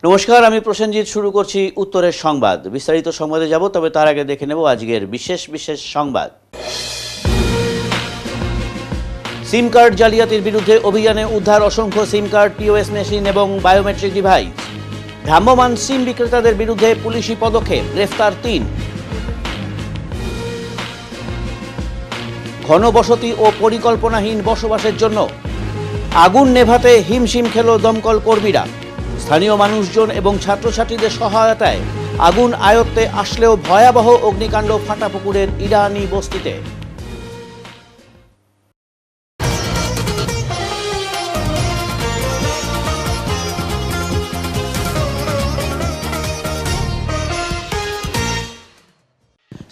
নমস্কার, আমি প্রসেনজিৎ। শুরু করছি উত্তরের সংবাদ। বিস্তারিত সংবাদে যাব, তবে তার আগে দেখে নেব আজকের বিশেষ সংবাদ। সিম কার্ড জালিয়াতির বিরুদ্ধে অভিযানে উদ্ধার অসংখ্য সিম কার্ড, পিওএস মেশিন এবং বায়োমেট্রিক ডিভাইস। ভ্রাম্যমাণ সিম বিক্রেতাদের বিরুদ্ধে পুলিশি পদক্ষেপ, গ্রেফতার ৩। ঘনবসতি ও পরিকল্পনাহীন বসবাসের জন্য আগুন নেভাতে হিমশিম খেল দমকল কর্মীরা। স্থানীয় মানুষজন এবং ছাত্রছাত্রীদের সহায়তায় আগুন আয়ত্তে আসলেও ভয়াবহ অগ্নিকাণ্ড ফাটাপুকুরের ইরানি বস্তিতে।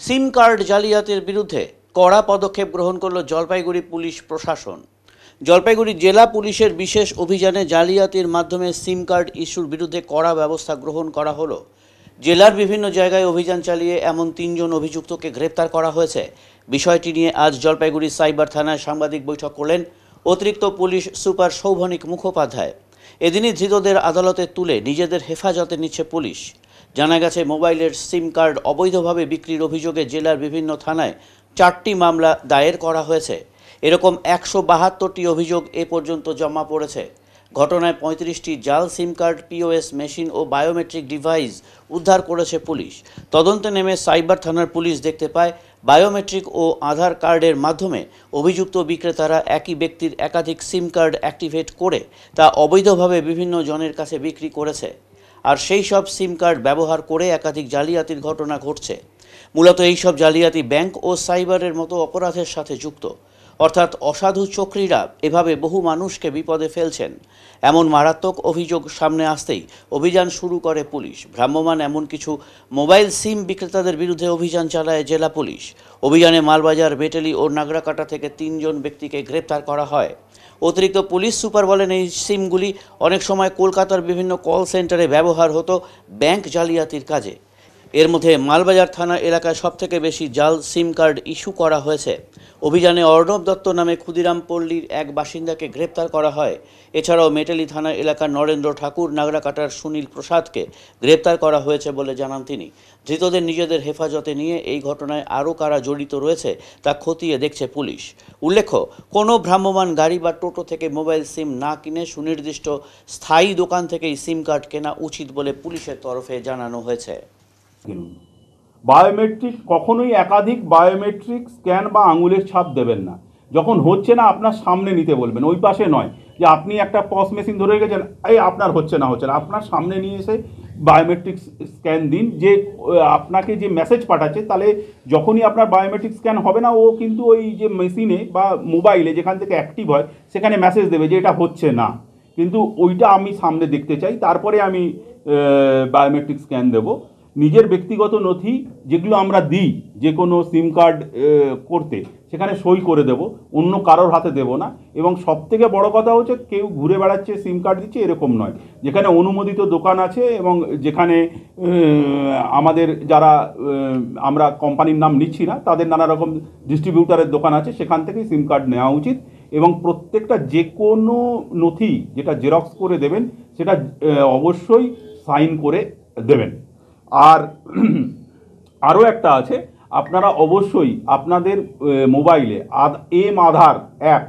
সিম কার্ড জালিয়াতির বিরুদ্ধে কড়া পদক্ষেপ গ্রহণ করল জলপাইগুড়ি পুলিশ প্রশাসন। জলপাইগুড়ি জেলা পুলিশের বিশেষ অভিযানে জালিয়াতির মাধ্যমে সিম কার্ড ইস্যুর বিরুদ্ধে কড়া ব্যবস্থা গ্রহণ করা হলো। জেলার বিভিন্ন জায়গায় অভিযান চালিয়ে এমন ৩ জন অভিযুক্তকে গ্রেপ্তার করা হয়েছে। বিষয়টি নিয়ে আজ জলপাইগুড়ি সাইবার থানায় সাংবাদিক বৈঠক করলেন অতিরিক্ত পুলিশ সুপার সৌভনিক মুখোপাধ্যায়। এদিনই ধৃতদের আদালতে তুলে নিজেদের হেফাজতে নিচ্ছে পুলিশ। জানা গেছে, মোবাইলের সিম কার্ড অবৈধভাবে বিক্রির অভিযোগে জেলার বিভিন্ন থানায় 4টি মামলা দায়ের করা হয়েছে। এরকম 172টি অভিযোগ এ পর্যন্ত জমা পড়েছে। ঘটনায় 35টি জাল সিম কার্ড, পিওএস মেশিন ও বায়োমেট্রিক ডিভাইস উদ্ধার করেছে পুলিশ। তদন্তে নেমে সাইবার থানার পুলিশ দেখতে পায় বায়োমেট্রিক ও আধার কার্ডের মাধ্যমে অভিযুক্ত বিক্রেতারা একই ব্যক্তির একাধিক সিম কার্ড অ্যাক্টিভেট করে তা অবৈধভাবে বিভিন্ন জনের কাছে বিক্রি করেছে। আর সেই সব সিম কার্ড ব্যবহার করে একাধিক জালিয়াতির ঘটনা ঘটছে। মূলত এই সব জালিয়াতি ব্যাংক ও সাইবারের মতো অপরাধের সাথে যুক্ত। অর্থাৎ অসাধু চক্রীরা এভাবে বহু মানুষকে বিপদে ফেলছেন। এমন মারাত্মক অভিযোগ সামনে আসতেই অভিযান শুরু করে পুলিশ। ভ্রাম্যমাণ এমন কিছু মোবাইল সিম বিক্রেতাদের বিরুদ্ধে অভিযান চালায় জেলা পুলিশ। অভিযানে মালবাজার, বেটেলি ও নাগরাকাটা থেকে 3 জন ব্যক্তিকে গ্রেপ্তার করা হয়। অতিরিক্ত পুলিশ সুপার বলেন, এই সিমগুলি অনেক সময় কলকাতার বিভিন্ন কল সেন্টারে ব্যবহার হতো ব্যাংক জালিয়াতির কাজে। এর মধ্যে মালবাজার থানা এলাকায় সবথেকে বেশি জাল সিম কার্ড ইস্যু করা হয়েছে। অভিযানে অর্ণব দত্ত নামে ক্ষুদিরাম পল্লীর এক বাসিন্দাকে গ্রেপ্তার করা হয়। এছাড়াও মেটেলি থানা এলাকার নরেন্দ্র ঠাকুর, নাগরাকাটার সুনীল প্রসাদকে গ্রেপ্তার করা হয়েছে বলে জানান তিনি। ধৃতদের নিজেদের হেফাজতে নিয়ে এই ঘটনায় আরও কারা জড়িত রয়েছে তা খতিয়ে দেখছে পুলিশ। উল্লেখ্য, কোনো ভ্রাম্যমাণ গাড়ি বা টোটো থেকে মোবাইল সিম না কিনে সুনির্দিষ্ট স্থায়ী দোকান থেকেই সিম কার্ড কেনা উচিত বলে পুলিশের তরফে জানানো হয়েছে। বায়োমেট্রিক কখনোই একাধিক বায়োমেট্রিক স্ক্যান বা আঙুলের ছাপ দেবেন না। যখন হচ্ছে না আপনার সামনে নিতে বলবেন, ওই পাশে নয় যে আপনি একটা পস মেশিন ধরে রেখেছেন, এই আপনার হচ্ছে না, আপনার সামনে নিয়ে এসে বায়োমেট্রিক স্ক্যান দিন। যে আপনাকে যে মেসেজ পাঠাচ্ছে, তাহলে যখনই আপনার বায়োমেট্রিক স্ক্যান হবে না, ও কিন্তু ওই যে মেশিনে বা মোবাইলে যেখান থেকে অ্যাক্টিভ হয় সেখানে মেসেজ দেবে যে এটা হচ্ছে না, কিন্তু ওইটা আমি সামনে দেখতে চাই, তারপরে আমি বায়োমেট্রিক স্ক্যান দেবো। নিজের ব্যক্তিগত নথি যেগুলো আমরা দিই যে কোনো সিম কার্ড করতে, সেখানে সই করে দেব, অন্য কারোর হাতে দেব না। এবং সবথেকে বড় কথা হচ্ছে, কেউ ঘুরে বেড়াচ্ছে সিম কার্ড দিচ্ছে এরকম নয়। যেখানে অনুমোদিত দোকান আছে এবং যেখানে আমাদের যারা আমরা কোম্পানির নাম নিচ্ছি না, তাদের নানা রকম ডিস্ট্রিবিউটারের দোকান আছে, সেখান থেকেই সিম কার্ড নেওয়া উচিত। এবং প্রত্যেকটা যে কোনো নথি যেটা জেরক্স করে দেবেন, সেটা অবশ্যই সাইন করে দেবেন। আর আরও একটা আছে, আপনারা অবশ্যই আপনাদের মোবাইলে এম আধার অ্যাপ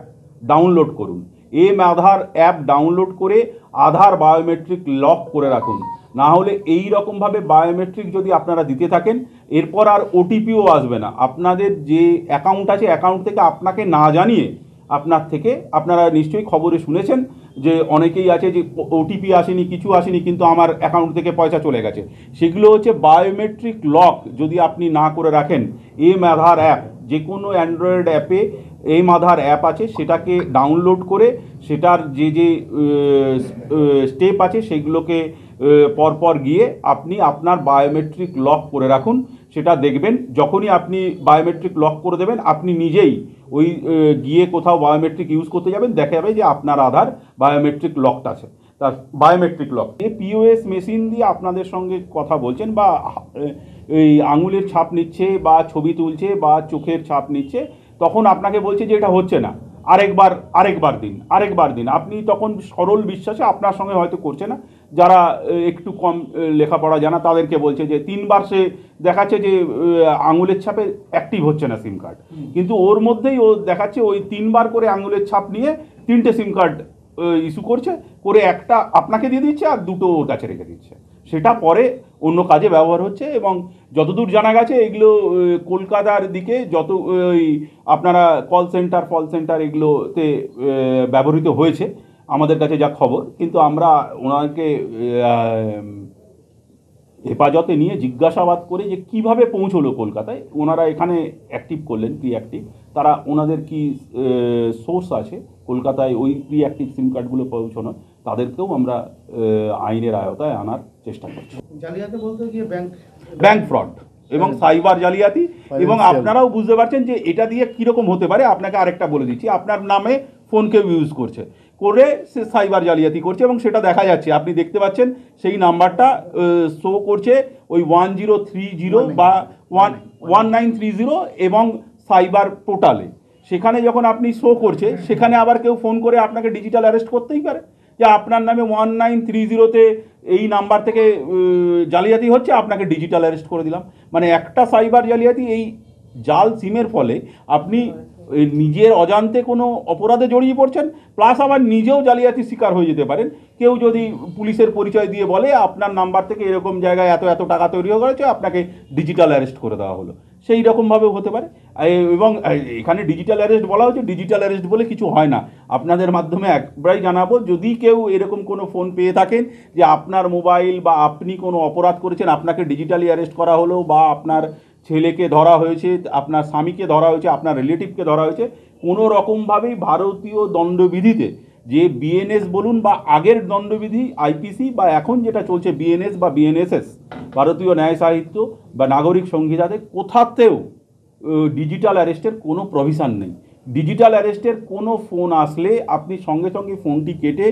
ডাউনলোড করুন। এম আধার অ্যাপ ডাউনলোড করে আধার বায়োমেট্রিক লক করে রাখুন। না হলে এই রকমভাবে বায়োমেট্রিক যদি আপনারা দিতে থাকেন, এরপর আর ওটিপিও আসবে না। আপনাদের যে অ্যাকাউন্ট আছে, অ্যাকাউন্ট থেকে আপনাকে না জানিয়ে আপনারা নিশ্চয়ই খবরে শুনেছেন যে অনেকেই আছে যে ওটিপি আসেনি, কিছু আসেনি, কিন্তু আমার অ্যাকাউন্ট থেকে পয়সা চলে গেছে। সেগুলো হচ্ছে বায়োমেট্রিক লক যদি আপনি না করে রাখেন। এম আধার অ্যাপ, যে কোনো অ্যান্ড্রয়েড অ্যাপে এম আধার অ্যাপ আছে, সেটাকে ডাউনলোড করে সেটার যে যে স্টেপ আছে সেগুলোকে পরপর গিয়ে আপনি আপনার বায়োমেট্রিক লক করে রাখুন। সেটা দেখবেন যখনই আপনি বায়োমেট্রিক লক করে দেবেন, আপনি নিজেই ওই গিয়ে কোথাও বায়োমেট্রিক ইউজ করতে যাবেন, দেখা যাবে যে আপনার আধার বায়োমেট্রিক লকড আছে। তার বায়োমেট্রিক লক পিওএস মেশিন দিয়ে আপনাদের সঙ্গে কথা বলছেন বা এই আঙুলের ছাপ নিচ্ছে বা ছবি তুলছে বা চোখের ছাপ নিচ্ছে, তখন আপনাকে বলছে যে এটা হচ্ছে না, আরেকবার দিন। আপনি তখন সরল বিশ্বাসে আপনার সঙ্গে হয়তো করছে না, যারা একটু কম লেখাপড়া জানা তাদেরকে বলছে যে 3বার সে দেখাচ্ছে যে আঙুলের ছাপে অ্যাক্টিভ হচ্ছে না সিম কার্ড, কিন্তু ওর মধ্যেই ও দেখাচ্ছে ওই 3বার করে আঙুলের ছাপ নিয়ে 3টে সিম কার্ড ইস্যু করছে, করে একটা আপনাকে দিয়ে দিচ্ছে আর 2টো ওর কাছে রেখে দিচ্ছে, সেটা পরে অন্য কাজে ব্যবহার হচ্ছে। এবং যতদূর জানা গেছে এগুলো কলকাতার দিকে যত ওই আপনারা কল সেন্টার এগুলোতে ব্যবহৃত হয়েছে আমাদের কাছে যা খবর, কিন্তু আমরা ওনাকে হেফাজতে নিয়ে জিজ্ঞাসাবাদ করে যে কিভাবে পৌঁছলো কলকাতায়, ওনারা এখানে অ্যাক্টিভ করলেন প্রি অ্যাক্টিভ, তারা ওনাদের কি সোর্স আছে কলকাতায় ওই প্রি অ্যাক্টিভ সিম কার্ডগুলো পৌঁছানোর, তাদেরকেও আমরা আইনের আওতায় আনার চেষ্টা করছি। জালিয়াতি বলতে গিয়ে ব্যাংক ফ্রড এবং সাইবার জালিয়াতি, এবং আপনারাও বুঝতে পারছেন যে এটা দিয়ে কীরকম হতে পারে। আপনাকে আরেকটা বলে দিচ্ছি, আপনার নামে ফোন কেউ ইউজ করছে, করে সে সাইবার জালিয়াতি করছে এবং সেটা দেখা যাচ্ছে, আপনি দেখতে পাচ্ছেন সেই নাম্বারটা শো করছে ওই 1030 বা 1930 এবং সাইবার পোর্টালে, সেখানে যখন আপনি শো করছে সেখানে আবার কেউ ফোন করে আপনাকে ডিজিটাল অ্যারেস্ট করতেই পারে যে আপনার নামে 1930-তে এই নাম্বার থেকে জালিয়াতি হচ্ছে, আপনাকে ডিজিটাল অ্যারেস্ট করে দিলাম। মানে একটা সাইবার জালিয়াতি, এই জাল সিমের ফলে আপনি নিজের অজান্তে কোনো অপরাধে জড়িয়ে পড়ছেন, প্লাস আবার নিজেও জালিয়াতির শিকার হয়ে যেতে পারেন। কেউ যদি পুলিশের পরিচয় দিয়ে বলে আপনার নাম্বার থেকে এরকম জায়গায় এত টাকা তৈরি হয়ে গেছে, আপনাকে ডিজিটাল অ্যারেস্ট করে দেওয়া হলো, সেই রকমভাবেও হতে পারে। এবং এখানে ডিজিটাল অ্যারেস্ট বলা হচ্ছে, ডিজিটাল অ্যারেস্ট বলে কিছু হয় না। আপনাদের মাধ্যমে একবারই জানাবো, যদি কেউ এরকম কোনো ফোন পেয়ে থাকেন যে আপনার মোবাইল বা আপনি কোনো অপরাধ করেছেন, আপনাকে ডিজিটালি অ্যারেস্ট করা হলো, বা আপনার ছেলেকে ধরা হয়েছে, আপনার স্বামীকে ধরা হয়েছে, আপনার রিলেটিভকে ধরা হয়েছে, কোনো রকমভাবেই ভারতীয় দণ্ডবিধিতে যে বিএনএস বলুন বা আগের দণ্ডবিধি আইপিসি বা এখন যেটা চলছে বিএনএস বা বিএনএসএস, ভারতীয় ন্যায় সাহিত্য বা নাগরিক সংহিতাতে কোথাতেও ডিজিটাল অ্যারেস্টের কোনো প্রভিশন নেই। ডিজিটাল অ্যারেস্টের কোনো ফোন আসলে আপনি সঙ্গে সঙ্গে ফোনটি কেটে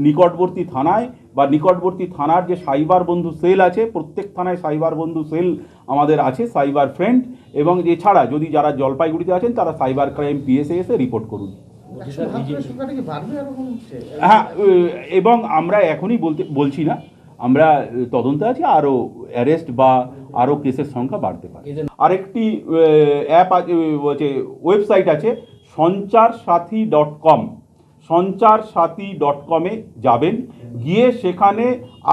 নিকটবর্তী থানায় বা নিকটবর্তী থানার যে সাইবার বন্ধু সেল আছে, প্রত্যেক থানায় সাইবার বন্ধু সেল আমাদের আছে, সাইবার ফ্রেন্ড, এবং এছাড়া যদি যারা জলপাইগুড়িতে আছেন তারা সাইবার ক্রাইম পিএসএ এসে রিপোর্ট করুন। হ্যাঁ, এবং আমরা এখনই বলছি না, আমরা তদন্তে আছি, আরও অ্যারেস্ট বা আরও কেসের সংখ্যা বাড়তে পারে। আরেকটি অ্যাপ আছে, ওয়েবসাইট আছে সঞ্চারসাথী.com, সঞ্চারসাথী.com-এ যাবেন, গিয়ে সেখানে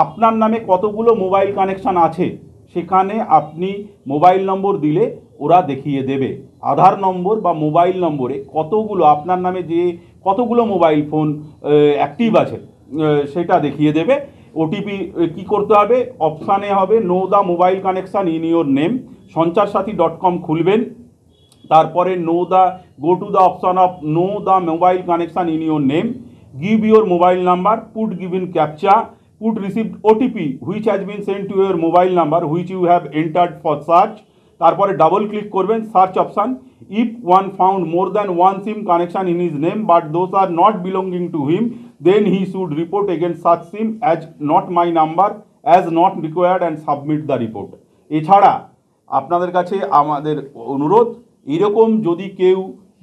আপনার নামে কতগুলো মোবাইল কানেকশান আছে সেখানে আপনি মোবাইল নম্বর দিলে ওরা দেখিয়ে দেবে। আধার নম্বর বা মোবাইল নম্বরে কতগুলো আপনার নামে যে কতগুলো মোবাইল ফোন অ্যাক্টিভ আছে সেটা দেখিয়ে দেবে। ওটিপি কি করতে হবে, অপশানে হবে no the mobile connection in your name. সঞ্চারসাথী.com খুলবেন, তারপরে go to the option of no the mobile connection in your name, give your mobile number, put given captcha, put received OTP which has been sent to your mobile number which you have entered for search, তারপরে double click করবেন search option. If one found more than one SIM connection in his name but those are not belonging to him then he should report against such SIM as not my number as not required and submit the report. এছাড়া আপনাদের কাছে আমাদের অনুরোধ, এরকম যদি কেউ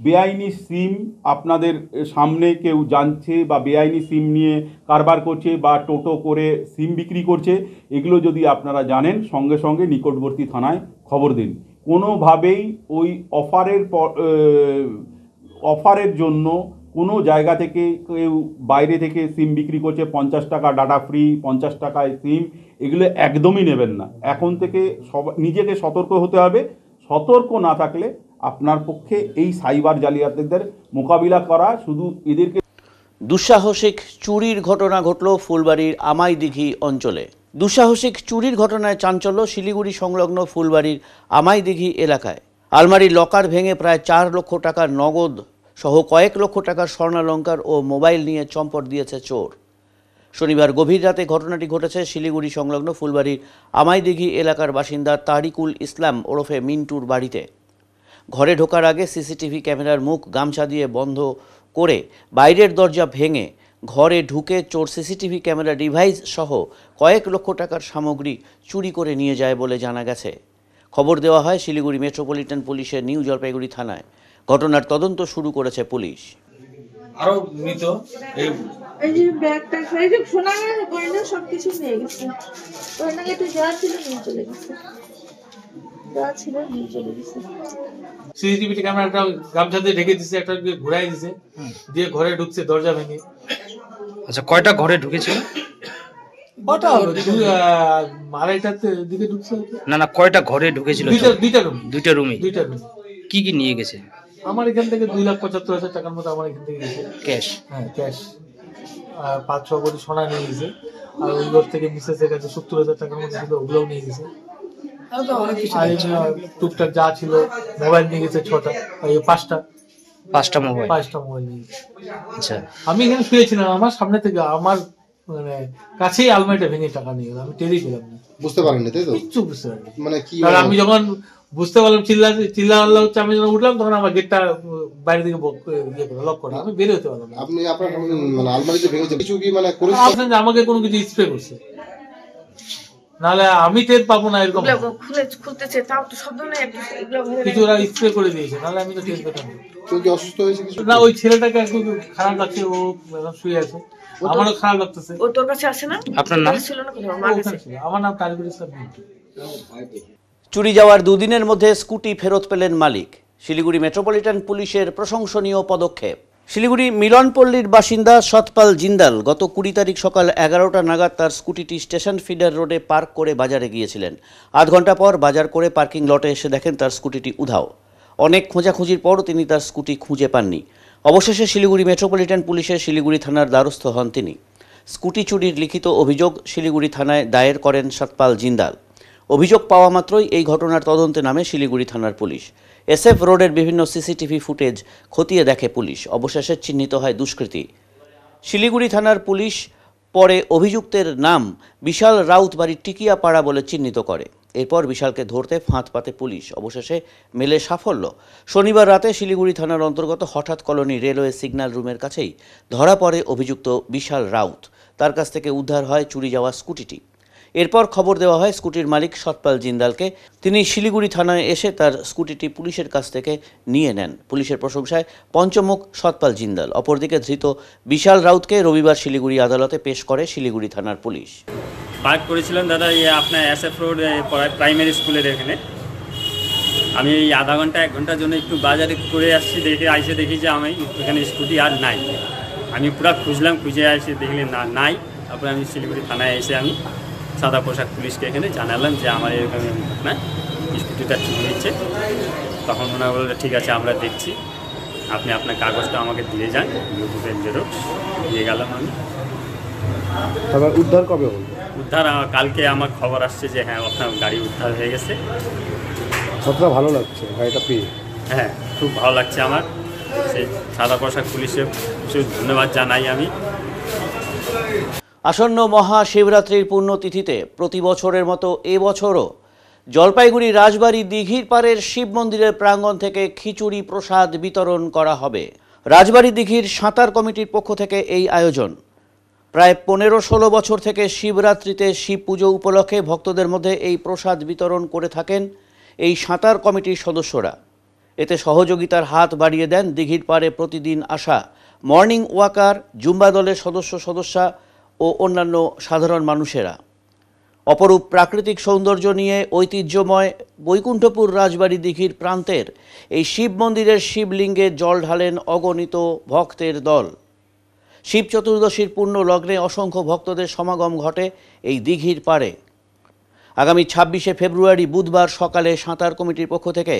বেআইনি সিম আপনাদের সামনে কেউ জানছে বা বেআইনি সিম নিয়ে কারবার করছে বা টোটো করে সিম বিক্রি করছে, এগুলো যদি আপনারা জানেন সঙ্গে সঙ্গে নিকটবর্তী থানায় খবর দিন। কোনোভাবেই ওই অফারের জন্য কোনো জায়গা থেকে কেউ বাইরে থেকে সিম বিক্রি করছে, 50 টাকা ডাটা ফ্রি, 50 টাকায় সিম, এগুলো একদমই নেবেন না। এখন থেকে নিজেকে সতর্ক হতে হবে। সতর্ক না থাকলে আপনার পক্ষে এই সাইবার জালিয়াতিদের মোকাবিলা করা শুধু এদেরকে। দুঃসাহসিক চুরির ঘটনা ঘটল ফুলবাড়ির আমাইদিঘি অঞ্চলে। দুঃসাহসিক চুরির ঘটনায় চাঞ্চল্য শিলিগুড়ি সংলগ্ন ফুলবাড়ির আমাইদিঘি এলাকায়। আলমারির লকার ভেঙে প্রায় 4 লক্ষ টাকার নগদ সহ কয়েক লক্ষ টাকার স্বর্ণালংকার ও মোবাইল নিয়ে চম্পট দিয়েছে চোর। শনিবার গভীর রাতে ঘটনাটি ঘটেছে শিলিগুড়ি সংলগ্ন ফুলবাড়ির আমাইদিঘি এলাকার বাসিন্দা তারিকুল ইসলাম ওরফে মিন্টুর বাড়িতে। ঘরে ঢোকার আগে সিসিটিভি ক্যামেরার মুখ গামছা দিয়ে বন্ধ করে বাইরের দরজা ভেঙে ঘরে ঢুকে চোর সিসিটিভি ক্যামেরা ডিভাইস সহ কয়েক লক্ষ টাকার সামগ্রী চুরি করে নিয়ে যায় বলে জানা গেছে। খবর দেওয়া হয় শিলিগুড়ি মেট্রোপলিটন পুলিশের নিউ জলপাইগুড়ি থানায়। ঘটনার তদন্ত শুরু করেছে পুলিশ। আরো মৃত এই এই যে ব্যাগটা এই যে সোনা গয়না সবকিছু নিয়ে গেছে। গয়নাকে একটু যা ছিল নিয়ে চলে গেছে, যা ছিল নিয়ে চলে গেছে। সিসিটিভি ক্যামেরাটা গামছা দিয়ে ঢেকে দিছে, একটা ঘুরাই দিছে, দিয়ে ঘরে ঢুকছে দরজা ভেঙে। আচ্ছা, কয়টা ঘরে ঢুকেছিল? কটা হবে, 2:30টার দিকে ঢুকছে। না, কয়টা ঘরে ঢুকেছিল? দুইটা রুম। কি কি নিয়ে গেছে? আমার এখান থেকে 2,75,000 টাকার মতো আমার এখান থেকে গেছে ক্যাশ। হ্যাঁ, ক্যাশ। 5-6 ভরি সোনা নিয়ে গেছে। আর ওই ঘর থেকে মিসেসের কাছে 70,000 টাকার মতো ছিল, ওগুলোও নিয়ে গেছে। আর টুকটাক যা ছিল, মোবাইল নিয়ে গেছে 6টা, 5টা মোবাইল নিয়ে গেছে। আচ্ছা, আমি এখানে শুয়েছিলাম, আমার সামনে থেকে আমার মানে কাছেই আলমারিটা ভেঙে টাকা নিয়ে গেল। আমি টেরই পেলাম না, বুঝতে পারেননি, তাই তো? কিচ্ছু বুঝতে পারিনি। মানে কি, কারণ আমি যখন বুঝতে পারলাম চিল্লা হচ্ছে, আমি যখন উঠলাম তখন আমার গেটটা বাইরে থেকে লক করা, আমি বের হতে পারলাম না। আপনি আপনার মানে আলমারিতে ভেঙেছে কিছু কি মানে করেছেন? আমাকে কোনো কিছু স্প্রে করছে, নাহলে আমি টের পাবো না। এরকম খুলতেছে তাও তো শব্দ নেই, কিছু ওরা স্প্রে করে দিয়েছে, নাহলে আমি তো টের পেতাম না। কেউ কি অসুস্থ হয়েছে কিছু? না, ওই ছেলেটাকে একটু খারাপ লাগছে, ও শুয়ে আছে, আমারও খারাপ লাগতেছে। ও তোর কাছে আসে না? আপনার নাম? ছিল না কোথাও, আমার কাছে। আমার নাম তারিকুল ইসলাম মিন্টু। চুরি যাওয়ার দুদিনের মধ্যে স্কুটি ফেরত পেলেন মালিক। শিলিগুড়ি মেট্রোপলিটন পুলিশের প্রশংসনীয় পদক্ষেপ। শিলিগুড়ি মিলনপল্লীর বাসিন্দা সতপাল জিন্দাল গত 20 তারিখ সকাল 11টা নাগাদ তার স্কুটিটি স্টেশন ফিডার রোডে পার্ক করে বাজারে গিয়েছিলেন। আধ ঘন্টা পর বাজার করে পার্কিং লটে এসে দেখেন তার স্কুটিটি উধাও। অনেক খোঁজাখুঁজির পর তিনি তার স্কুটি খুঁজে পাননি। অবশেষে শিলিগুড়ি মেট্রোপলিটন পুলিশের শিলিগুড়ি থানার দ্বারস্থ হন তিনি। স্কুটি চুরির লিখিত অভিযোগ শিলিগুড়ি থানায় দায়ের করেন সতপাল জিন্দাল। অভিযোগ পাওয়া মাত্রই এই ঘটনার তদন্তে নামে শিলিগুড়ি থানার পুলিশ। SF রোডের বিভিন্ন সিসিটিভি ফুটেজ খতিয়ে দেখে পুলিশ। অবশেষে চিহ্নিত হয় দুষ্কৃতী। শিলিগুড়ি থানার পুলিশ পরে অভিযুক্তের নাম বিশাল রাউত বাড়ির টিকিয়াপাড়া বলে চিহ্নিত করে। এরপর বিশালকে ধরতে ফাঁদ পাতে পুলিশ। অবশেষে মেলে সাফল্য। শনিবার রাতে শিলিগুড়ি থানার অন্তর্গত হঠাৎ কলোনি রেলওয়ে সিগন্যাল রুমের কাছেই ধরা পড়ে অভিযুক্ত বিশাল রাউত। তার কাছ থেকে উদ্ধার হয় চুরি যাওয়া স্কুটিটি। এরপর খবর দেওয়া হয় স্কুটির মালিক সতপাল জিন্দালকে। তিনি শিলিগুড়ি থানায় এসে তার স্কুটিটি পুলিশের কাছ থেকে নিয়ে নেন। পুলিশের প্রশংসায় পঞ্চমুখ সতপাল জিন্দাল। অপরদিকে ধৃত বিশাল রাউতকে রবিবার শিলিগুড়ি আদালতে পেশ করে শিলিগুড়ি থানার পুলিশ। পার্ক করেছিলেন দাদা আপনার SF রোড প্রাইমারি স্কুলের এখানে। আমি এই আধা ঘন্টা 1 ঘন্টার জন্য একটু বাজারে করে আসছি, দেখি যে আমি এখানে স্কুটি আর নাই। আমি পুরো খুঁজলাম, খুঁজে আসি দেখলে নাই। তারপরে আমি শিলিগুড়ি থানায় এসে আমি সাদা পোশাক পুলিশকে এখানে জানালাম যে আমার এরকম ঘটনা, স্কুটিটা চুরি হয়েছে। তখন ওনারা বললো ঠিক আছে, আমরা দেখছি, আপনি আপনার কাগজটা আমাকে দিয়ে যান, ইউটিউবের জেরক্স দিয়ে গেলাম আমি। তারপর উদ্ধার কবে হলো? উদ্ধার কালকে আমার খবর আসছে যে হ্যাঁ আপনার গাড়ি উদ্ধার হয়ে গেছে। কতটা ভালো লাগছে গাড়িটা পেয়ে? হ্যাঁ, খুব ভালো লাগছে আমার। সেই সাদা পোশাক পুলিশে ধন্যবাদ জানাই আমি। আসন্ন মহাশিবরাত্রির পুণ্যতিথিতে প্রতি বছরের মতো এবছরও জলপাইগুড়ি রাজবাড়ি দিঘির পাড়ের শিব মন্দিরের প্রাঙ্গণ থেকে খিচুড়ি প্রসাদ বিতরণ করা হবে। রাজবাড়ি দিঘির সাঁতার কমিটির পক্ষ থেকে এই আয়োজন। প্রায় 15-16 বছর থেকে শিবরাত্রিতে শিব পুজো উপলক্ষে ভক্তদের মধ্যে এই প্রসাদ বিতরণ করে থাকেন এই সাঁতার কমিটির সদস্যরা। এতে সহযোগিতার হাত বাড়িয়ে দেন দিঘির পাড়ে প্রতিদিন আসা মর্নিং ওয়াকার, জুম্বা দলের সদস্যা ও অন্যান্য সাধারণ মানুষেরা। অপরূপ প্রাকৃতিক সৌন্দর্য নিয়ে ঐতিহ্যময় বৈকুণ্ঠপুর রাজবাড়ি দিঘির প্রান্তের এই শিব মন্দিরের শিবলিঙ্গে জল ঢালেন অগণিত ভক্তের দল। শিব চতুর্দশীর পূর্ণ লগ্নে অসংখ্য ভক্তদের সমাগম ঘটে এই দিঘির পাড়ে। আগামী 26শে ফেব্রুয়ারি বুধবার সকালে সাঁতার কমিটির পক্ষ থেকে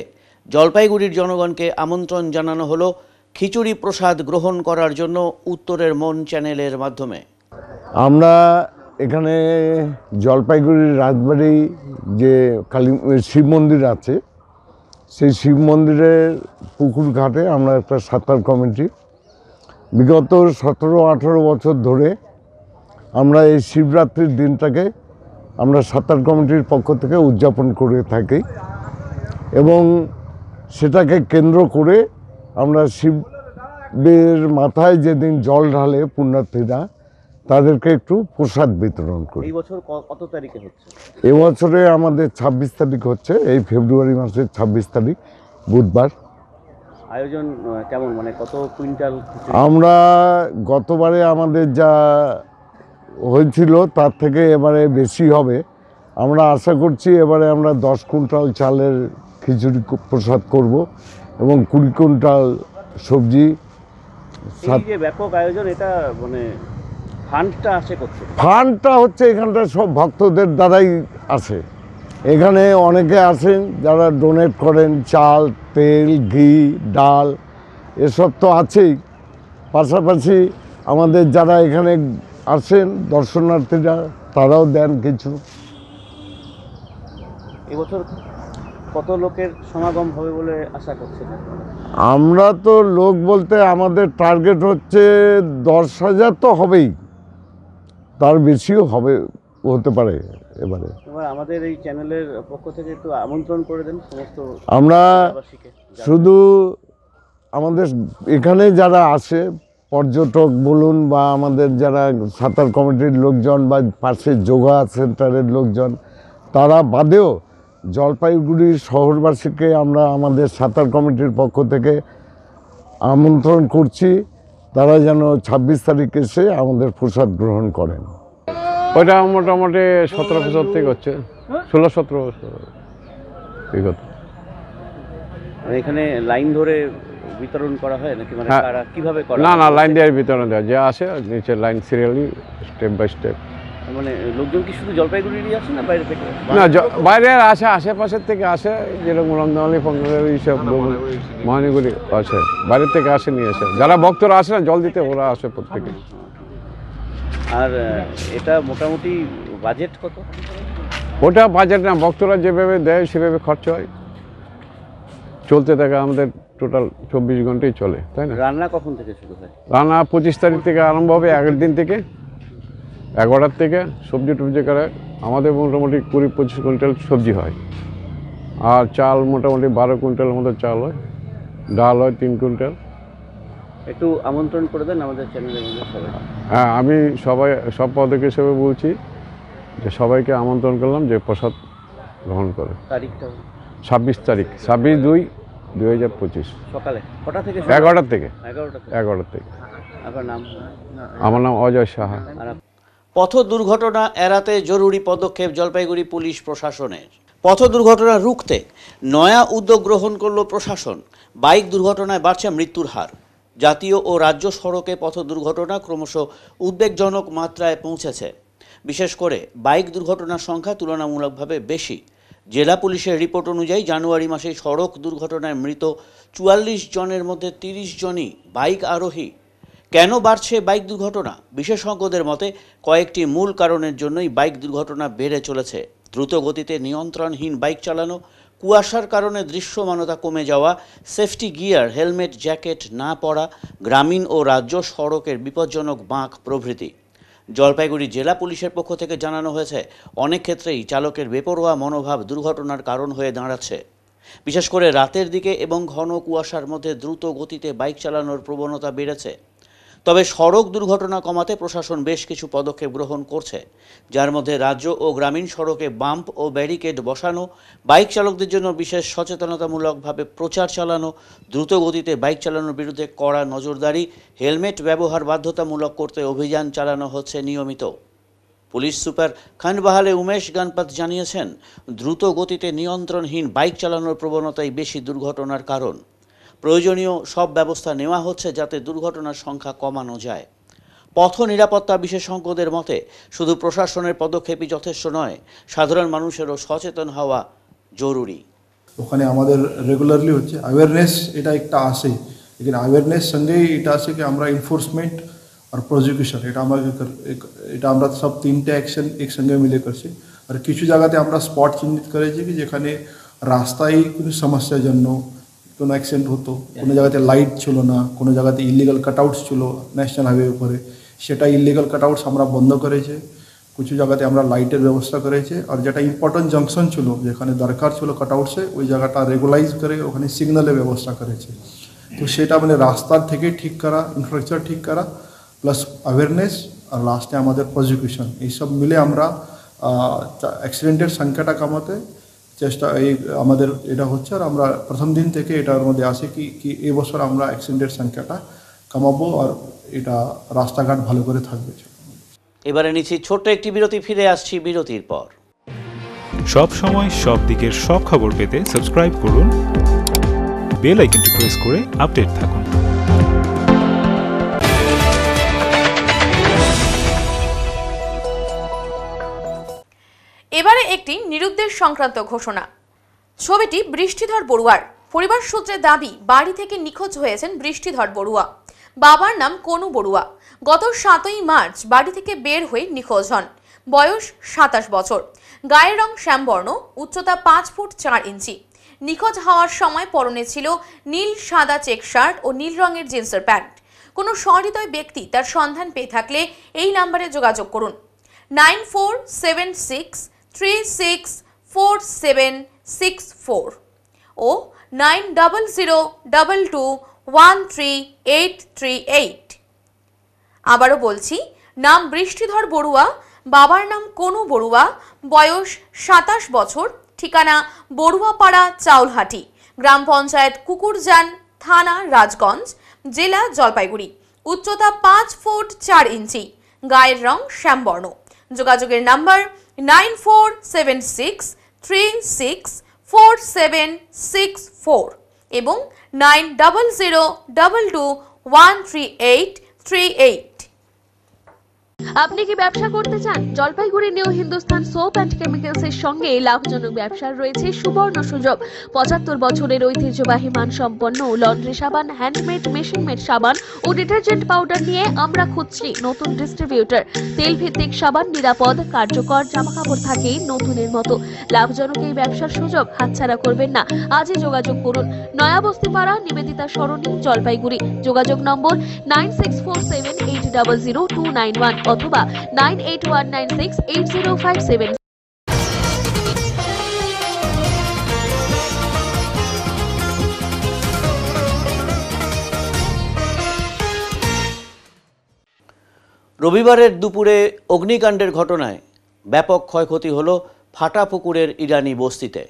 জলপাইগুড়ির জনগণকে আমন্ত্রণ জানানো হলো খিচুড়ি প্রসাদ গ্রহণ করার জন্য উত্তরের মন চ্যানেলের মাধ্যমে। আমরা এখানে জলপাইগুড়ির রাজবাড়ি যে শিব মন্দির আছে, সেই শিব মন্দিরের পুকুর ঘাটে আমরা একটা সাঁতার কমিটি বিগত 17-18 বছর ধরে আমরা এই শিবরাত্রির দিনটাকে আমরা সাঁতার কমিটির পক্ষ থেকে উদযাপন করে থাকি এবং সেটাকে কেন্দ্র করে আমরা শিবের মাথায় যেদিন জল ঢালে পুণ্যার্থীরা, তাদেরকে একটু প্রসাদ বিতরণ করি। এই বছর কত তারিখে হচ্ছে? এবছরে আমাদের 26 তারিখ হচ্ছে, এই ফেব্রুয়ারি মাসের 26 তারিখ বুধবার। আয়োজন কেমন, মানে কত কুইন্টাল খিচুড়ি? আমরা গতবারে আমাদের যা হয়েছিল তার থেকে এবারে বেশি হবে। আমরা আশা করছি এবারে আমরা 10 কুইন্টাল চালের খিচুড়ি প্রসাদ করব এবং 20 কুইন্টাল সবজি। এই যে ব্যাপক আয়োজন, এটা মানে ফান্ডটা আসে করছে? ফান্ডটা হচ্ছে এখানটা সব ভক্তদের দ্বারাই আসে। এখানে অনেকে আসেন যারা ডোনেট করেন, চাল, তেল, ঘি, ডাল এসব তো আছেই। পাশাপাশি আমাদের যারা এখানে আসেন দর্শনার্থীরা তারাও দেন কিছু। এবছর কত লোকের সমাগম হবে বলে আশা করছেন? আমরা তো লোক বলতে আমাদের টার্গেট হচ্ছে 10,000 তো হবেই, তার বেশিও হবে, হতে পারে এবারে। এবার আমাদের এই চ্যানেলের পক্ষ থেকে একটু আমন্ত্রণ করে দেন সমস্ত আমরা বাসীকে। শুধু আমাদের এখানে যারা আসে পর্যটক বলুন বা আমাদের যারা সাঁতার কমিটির লোকজন বা পাশে যোগা সেন্টারের লোকজন, তারা বাদেও জলপাইগুড়ির শহরবাসীকে আমরা আমাদের সাঁতার কমিটির পক্ষ থেকে আমন্ত্রণ করছি, তারা যেন 26 তারিখ এসে আমাদের প্রসাদ গ্রহণ করেন। ওইটা মোটামুটি 17 বছর থেকে হচ্ছে, 16-17 বছর বিগত। এখানে লাইন ধরে বিতরণ করা হয় নাকি, মানে কারা কিভাবে করা? না, লাইন দিয়ে বিতরণ দেওয়া, যে আসে নিচে line serially step by step. মানে লোকজন কি শুধু জলপাইগুড়িরই আসে না বাইরে থেকে? না, বাইরে আসে, আশেপাশের থেকে আসে, যেরকম রংদালি ফংদালি এইসব মহানিগুড়ি আসে, বাইরের থেকে আসে, নিয়ে আসে। যারা ভক্তরা আসে না জল দিতে, ওরা আসে প্রত্যেকে। আর এটা মোটামুটি বাজেট কত? ওটা বাজেট না, ভক্তরা যেভাবে দেয় সেভাবে খরচ হয়, চলতে থাকে। আমাদের টোটাল 24 ঘন্টাই চলে, তাই না? রান্না কখন থেকে শুরু হয়? রান্না 25 তারিখ থেকে আরম্ভ হবে, আগের দিন থেকে 11টার থেকে সবজি টবজি করে। আমাদের মোটামুটি 20-25 কুইন্টাল সবজি হয়, আর চাল মোটামুটি 12 কুইন্টালের মতো চাল হয়, ডাল হয় 3 কুইন্টাল। একটু আমন্ত্রণ করে দেন আমাদের চ্যানেলের মধ্যে সবাই। হ্যাঁ, আমি সব পদক হিসেবে বলছি যে সবাইকে আমন্ত্রণ করলাম যে প্রসাদ গ্রহণ করে। তারিখটা? 26 তারিখ, 26/2/2025 সকালে কটা থেকে? 11টার থেকে। 11টা থেকে। আপনার নাম? আমার নাম অজয় সাহা। পথ দুর্ঘটনা এড়াতে জরুরি পদক্ষেপ জলপাইগুড়ি পুলিশ প্রশাসনের। পথ দুর্ঘটনা রুখতে নয়া উদ্যোগ গ্রহণ করল প্রশাসন। বাইক দুর্ঘটনায় বাড়ছে মৃত্যুর হার। জাতীয় ও রাজ্য সড়কে পথ দুর্ঘটনা ক্রমশ উদ্বেগজনক মাত্রায় পৌঁছেছে। বিশেষ করে বাইক দুর্ঘটনার সংখ্যা তুলনামূলকভাবে বেশি। জেলা পুলিশের রিপোর্ট অনুযায়ী জানুয়ারি মাসে সড়ক দুর্ঘটনায় মৃত 44 জনের মধ্যে 30 জনই বাইক আরোহী। কেন বাড়ছে বাইক দুর্ঘটনা? বিশেষজ্ঞদের মতে কয়েকটি মূল কারণের জন্যই বাইক দুর্ঘটনা বেড়ে চলেছে। দ্রুত গতিতে নিয়ন্ত্রণহীন বাইক চালানো, কুয়াশার কারণে দৃশ্যমানতা কমে যাওয়া, সেফটি গিয়ার, হেলমেট, জ্যাকেট না পরা, গ্রামীণ ও রাজ্য সড়কের বিপজ্জনক বাঁক প্রভৃতি। জলপাইগুড়ি জেলা পুলিশের পক্ষ থেকে জানানো হয়েছে, অনেক ক্ষেত্রেই চালকের বেপরোয়া মনোভাব দুর্ঘটনার কারণ হয়ে দাঁড়াচ্ছে। বিশেষ করে রাতের দিকে এবং ঘন কুয়াশার মধ্যে দ্রুত গতিতে বাইক চালানোর প্রবণতা বেড়েছে। তবে সড়ক দুর্ঘটনা কমাতে প্রশাসন বেশ কিছু পদক্ষেপ গ্রহণ করছে, যার মধ্যে রাজ্য ও গ্রামীণ সড়কে বাম্প ও ব্যারিকেড বসানো, বাইক চালকদের জন্য বিশেষ সচেতনতামূলকভাবে প্রচার চালানো, দ্রুত গতিতে বাইক চালানোর বিরুদ্ধে কড়া নজরদারি, হেলমেট ব্যবহার বাধ্যতামূলক করতে অভিযান চালানো হচ্ছে নিয়মিত। পুলিশ সুপার খানবাহালে উমেশ গানপাত জানিয়েছেন, দ্রুত গতিতে নিয়ন্ত্রণহীন বাইক চালানোর প্রবণতাই বেশি দুর্ঘটনার কারণ। প্রয়োজনীয় সব ব্যবস্থা নেওয়া হচ্ছে যাতে দুর্ঘটনার সংখ্যা কমানো যায়। পথ নিরাপত্তা বিশেষজ্ঞদের মতে শুধু প্রশাসনের পদক্ষেপই যথেষ্ট নয়, সাধারণ মানুষেরও সচেতন হওয়া জরুরি। ওখানে আমাদের রেগুলারলি হচ্ছে অ্যাওয়ারনেস, এটা একটা আসে, লেকিন অ্যাওয়ারনেস সঙ্গেই এটা আসে কি আমরা এনফোর্সমেন্ট আর প্রজিকিউশন, এটা আমরা সব তিনটে অ্যাকশন একসঙ্গে মিলে করছি। আর কিছু জায়গাতে আমরা স্পট চিহ্নিত করেছি কি যেখানে রাস্তায় কোনো সমস্যার জন্য কোনো অ্যাক্সিডেন্ট হতো, কোনো জায়গাতে লাইট ছিল না, কোনো জায়গাতে ইলিগাল কাটআউটস ছিল ন্যাশনাল হাইওয়ে উপরে, সেটা ইলিগাল কাটআউটস আমরা বন্ধ করেছি। কিছু জায়গাতে আমরা লাইটের ব্যবস্থা করেছি, আর যেটা ইম্পর্টেন্ট জাংশন ছিল যেখানে দরকার ছিল কাটআউটসে, ওই জায়গাটা রেগুলাইজ করে ওখানে সিগন্যালের ব্যবস্থা করেছে। তো সেটা মানে রাস্তার থেকে ঠিক করা, ইনফ্রাস্ট্রাকচার ঠিক করা, প্লাস অ্যাওয়ারনেস আর লাস্টে আমাদের প্রজিকিউশন, এইসব মিলে আমরা অ্যাক্সিডেন্টের সংখ্যাটা কমাতে চেষ্টা এই আমাদের এটা হচ্ছে, আর আমরা প্রথম দিন থেকে এটার মধ্যে আসি কি এবছর আমরা অ্যাক্সিডেন্টের সংখ্যাটা কমাবো আর এটা রাস্তাঘাট ভালো করে থাকবে। এবারে নিচ্ছি ছোট্ট একটি বিরতি, ফিরে আসছি বিরতির পর। সব সময় সব দিকের সব খবর পেতে সাবস্ক্রাইব করুন, বেল আইকনটি প্রেস করে আপডেট থাকুন। এবারে একটি নিরুদ্দেশ সংক্রান্ত ঘোষণা। ছবিটি বৃষ্টিধর বড়ুয়ার। পরিবার সূত্রে দাবি বাড়ি থেকে নিখোঁজ হয়েছেন বৃষ্টিধর বড়ুয়া। বাবার নাম কনু বড়ুয়া। গত 7ই মার্চ বাড়ি থেকে বের হয়ে নিখোঁজ হন। বয়স 27 বছর। গায়ের রং শ্যামবর্ণ, উচ্চতা 5 ফুট 4 ইঞ্চি। নিখোঁজ হওয়ার সময় পরনে ছিল নীল সাদা চেক শার্ট ও নীল রঙের জিন্সের প্যান্ট। কোনো সহৃদয় ব্যক্তি তার সন্ধান পেয়ে থাকলে এই নম্বরে যোগাযোগ করুন 9476364764 ও 9002213838। আবারও বলছি, নাম বৃষ্টিধর বড়ুয়া, বাবার নাম কনু বড়ুয়া, বয়স 27 বছর, ঠিকানা বড়ুয়াপাড়া চাউলহাটি, গ্রাম পঞ্চায়েত কুকুরজান, থানা রাজগঞ্জ, জেলা জলপাইগুড়ি। উচ্চতা 5 ফুট 4 ইঞ্চি। গায়ের রং শ্যামবর্ণ। যোগাযোগের নাম্বার 9476364764 এবং 9002213838। আপনি কি ব্যবসা করতে চান? Jalpaiguri new Hindustan soap and chemicals এর সঙ্গে লাভজনক ব্যবসার রয়েছে সুবর্ণ সুযোগ। 75 বছরের ঐতিহ্যবাহী মানসম্পন্ন লন্ড্রি সাবান, হ্যান্ডমেড, মেশিন মেড সাবান ও ডিটারজেন্ট পাউডার নিয়ে আমরা খুঁজছি নতুন ডিস্ট্রিবিউটর। তেল ভিত্তিক সাবান, নিরাপদ, কার্যকর, জামাকাপড় থাকে নতুনের মতো। লাভজনক এই ব্যবসার সুযোগ হাতছাড়া করবেন না। আজই যোগাযোগ করুন নয়াবস্তিপাড়া, নিবেদিতা সরণি, জলপাইগুড়ি। যোগাযোগ নম্বর 9647800291 অথবা 9819680057। রবিবারের দুপুরে অগ্নিকাণ্ডের ঘটনায় ব্যাপক ক্ষয়ক্ষতি হল ফাটাপুকুরের ইরানি বস্তিতে।